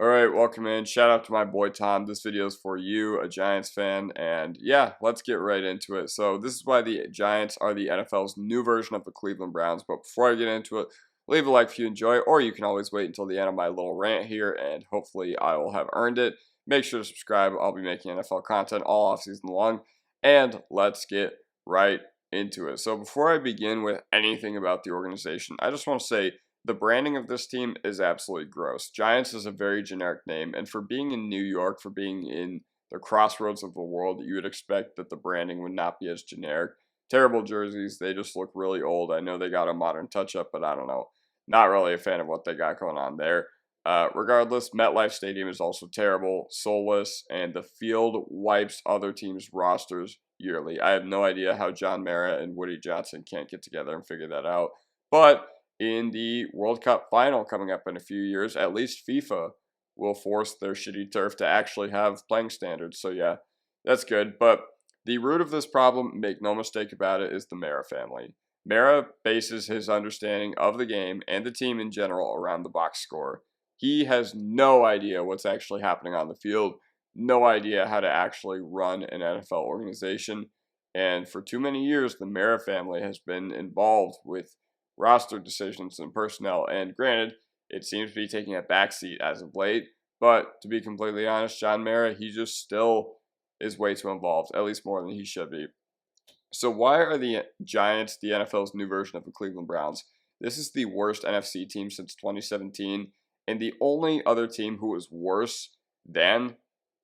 Alright, welcome in. Shout out to my boy Tom. This video is for you, a Giants fan, and yeah, let's get right into it. So this is why the Giants are the NFL's new version of the Cleveland Browns, but before I get into it, leave a like if you enjoy, or you can always wait until the end of my little rant here, and hopefully I will have earned it. Make sure to subscribe. I'll be making NFL content all offseason long, and let's get right into it. So before I begin with anything about the organization, I just want to say the branding of this team is absolutely gross. Giants is a very generic name, and for being in New York, for being in the crossroads of the world, you would expect that the branding would not be as generic. Terrible jerseys, they just look really old. I know they got a modern touch-up, but I don't know. Not really a fan of what they got going on there. Regardless, MetLife Stadium is also terrible, soulless, and the field wipes other teams' rosters yearly. I have no idea how John Mara and Woody Johnson can't get together and figure that out. But in the World Cup final coming up in a few years, at least FIFA will force their shitty turf to actually have playing standards. So yeah, that's good. But the root of this problem, make no mistake about it, is the Mara family. Mara bases his understanding of the game and the team in general around the box score. He has no idea what's actually happening on the field, no idea how to actually run an NFL organization. And for too many years, the Mara family has been involved with roster decisions and personnel. And granted, it seems to be taking a backseat as of late. But to be completely honest, John Mara, he just still is way too involved, at least more than he should be. So why are the Giants the NFL's new version of the Cleveland Browns? This is the worst NFC team since 2017, and the only other team who is worse than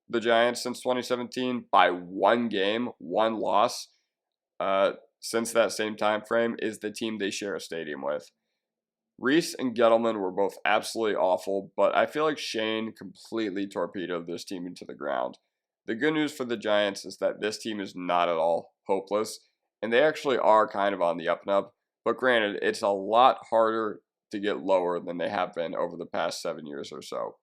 the Giants since 2017 by one game, one loss, since that same time frame is the team they share a stadium with. Reese and Gettleman were both absolutely awful, but I feel like Shane completely torpedoed this team into the ground. The good news for the Giants is that this team is not at all hopeless, and they actually are kind of on the up and up, but granted, it's a lot harder to get lower than they have been over the past 7 years or so.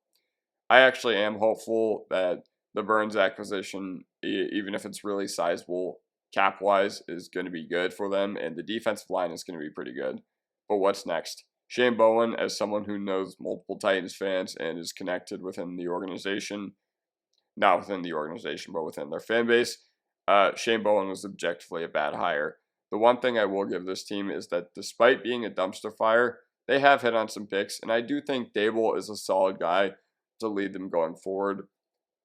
I actually am hopeful that the Burns acquisition, even if it's really sizable, cap-wise, is going to be good for them, and the defensive line is going to be pretty good. But what's next? Shane Bowen, as someone who knows multiple Titans fans and is connected within the organization, not within the organization, but within their fan base, Shane Bowen was objectively a bad hire. The one thing I will give this team is that despite being a dumpster fire, they have hit on some picks, and I do think Dable is a solid guy to lead them going forward.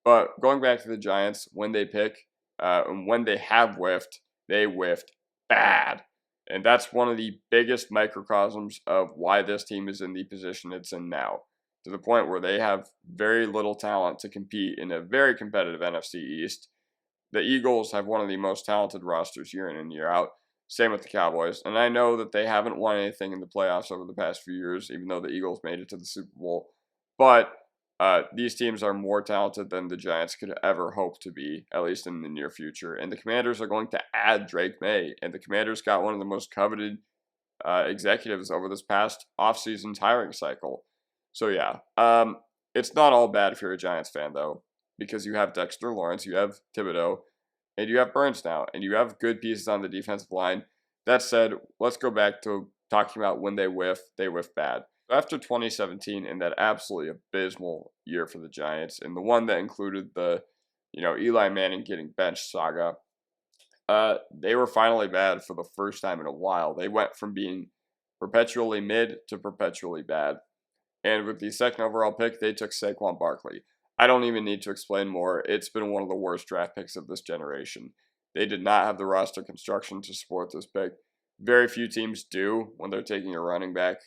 But going back to the Giants, when they pick, and when they have whiffed, they whiffed bad. And that's one of the biggest microcosms of why this team is in the position it's in now. To the point where they have very little talent to compete in a very competitive NFC East. The Eagles have one of the most talented rosters year in and year out. Same with the Cowboys. And I know that they haven't won anything in the playoffs over the past few years, even though the Eagles made it to the Super Bowl. But these teams are more talented than the Giants could ever hope to be, at least in the near future. And the Commanders are going to add Drake May. And the Commanders got one of the most coveted executives over this past offseason hiring cycle. So yeah, it's not all bad if you're a Giants fan, though, because you have Dexter Lawrence, you have Thibodeau, and you have Burns now, and you have good pieces on the defensive line. That said, let's go back to talking about when they whiff bad. After 2017 and that absolutely abysmal year for the Giants, and the one that included the, Eli Manning getting benched saga, they were finally bad for the first time in a while. They went from being perpetually mid to perpetually bad. And with the second overall pick, they took Saquon Barkley. I don't even need to explain more. It's been one of the worst draft picks of this generation. They did not have the roster construction to support this pick. Very few teams do when they're taking a running back.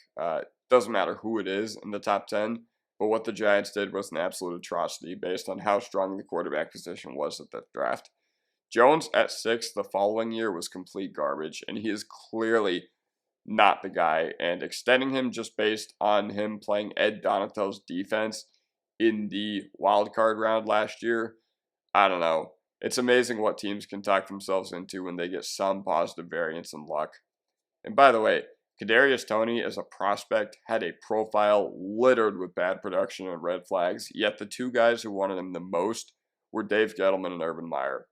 Doesn't matter who it is in the top 10, but what the Giants did was an absolute atrocity based on how strong the quarterback position was at that draft. Jones at 6 the following year was complete garbage, and he is clearly not the guy, and extending him just based on him playing Ed Donatello's defense in the wild card round last year, I don't know. It's amazing what teams can talk themselves into when they get some positive variance in luck. And by the way, Kadarius Toney as a prospect had a profile littered with bad production and red flags, yet the two guys who wanted him the most were Dave Gettleman and Urban Meyer.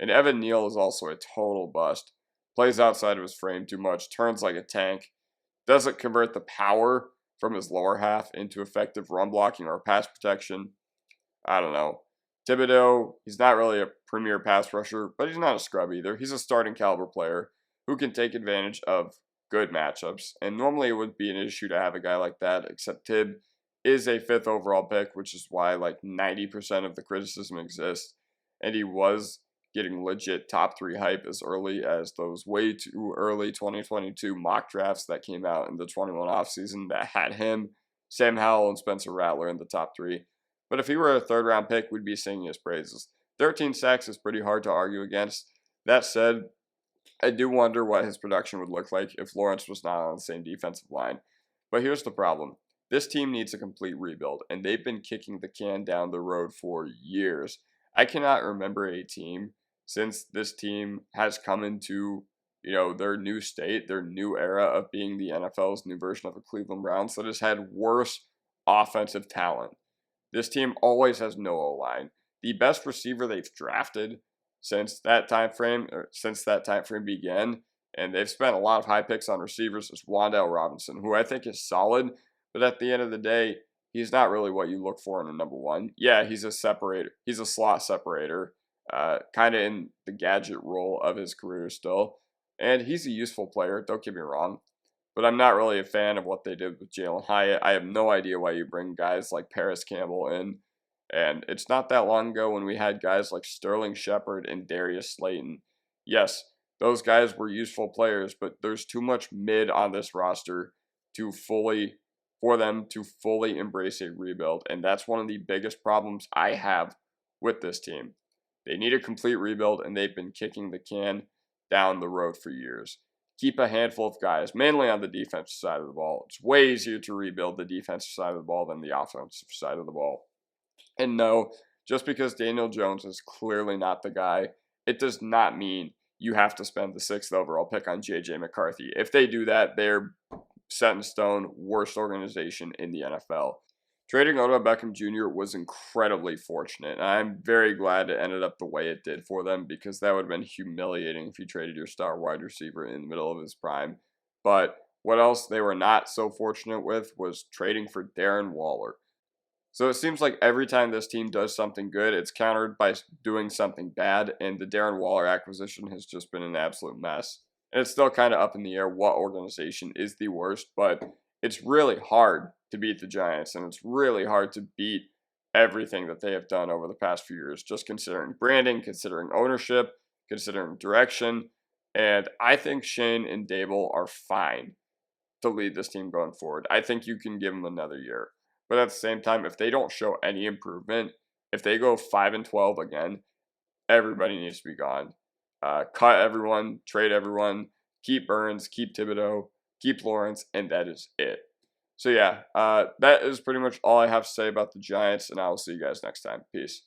And Evan Neal is also a total bust. Plays outside of his frame too much, turns like a tank, doesn't convert the power from his lower half into effective run blocking or pass protection. I don't know. Thibodeau, he's not really a premier pass rusher, but he's not a scrub either. He's a starting caliber player who can take advantage of good matchups. And normally it wouldn't be an issue to have a guy like that, except Tib is a 5th overall pick, which is why like 90% of the criticism exists. And he was getting legit top 3 hype as early as those way too early 2022 mock drafts that came out in the 21 offseason that had him, Sam Howell, and Spencer Rattler in the top 3. But if he were a 3rd round pick, we'd be singing his praises. 13 sacks is pretty hard to argue against. That said, I do wonder what his production would look like if Lawrence was not on the same defensive line. But here's the problem. This team needs a complete rebuild, and they've been kicking the can down the road for years. I cannot remember a team since this team has come into, their new state, their new era of being the NFL's new version of the Cleveland Browns that has had worse offensive talent. This team always has no O-line. The best receiver they've drafted since that time frame began, and they've spent a lot of high picks on receivers, is Wan'Dale Robinson, who I think is solid, but at the end of the day, he's not really what you look for in a number 1. Yeah, he's a separator. He's a slot separator, kind of in the gadget role of his career still, and he's a useful player, don't get me wrong. But I'm not really a fan of what they did with Jalen Hyatt. I have no idea why you bring guys like Paris Campbell in. And it's not that long ago when we had guys like Sterling Shepard and Darius Slayton. Yes, those guys were useful players, but there's too much mid on this roster for them to fully embrace a rebuild. And that's one of the biggest problems I have with this team. They need a complete rebuild, and they've been kicking the can down the road for years. Keep a handful of guys, mainly on the defensive side of the ball. It's way easier to rebuild the defensive side of the ball than the offensive side of the ball. And no, just because Daniel Jones is clearly not the guy, it does not mean you have to spend the 6th overall pick on J.J. McCarthy. If they do that, they're set in stone, worst organization in the NFL. Trading Odell Beckham Jr. was incredibly fortunate, and I'm very glad it ended up the way it did for them, because that would have been humiliating if you traded your star wide receiver in the middle of his prime. But what else they were not so fortunate with was trading for Darren Waller. So it seems like every time this team does something good, it's countered by doing something bad, and the Darren Waller acquisition has just been an absolute mess. And it's still kind of up in the air what organization is the worst, but it's really hard to beat the Giants, and it's really hard to beat everything that they have done over the past few years, just considering branding, considering ownership, considering direction. And I think Shane and Dable are fine to lead this team going forward. I think you can give them another year. But at the same time, if they don't show any improvement, if they go 5-12 again, everybody needs to be gone. Cut everyone, trade everyone, keep Burns, keep Thibodeau, keep Lawrence, and that is it. So yeah, that is pretty much all I have to say about the Giants, and I will see you guys next time. Peace.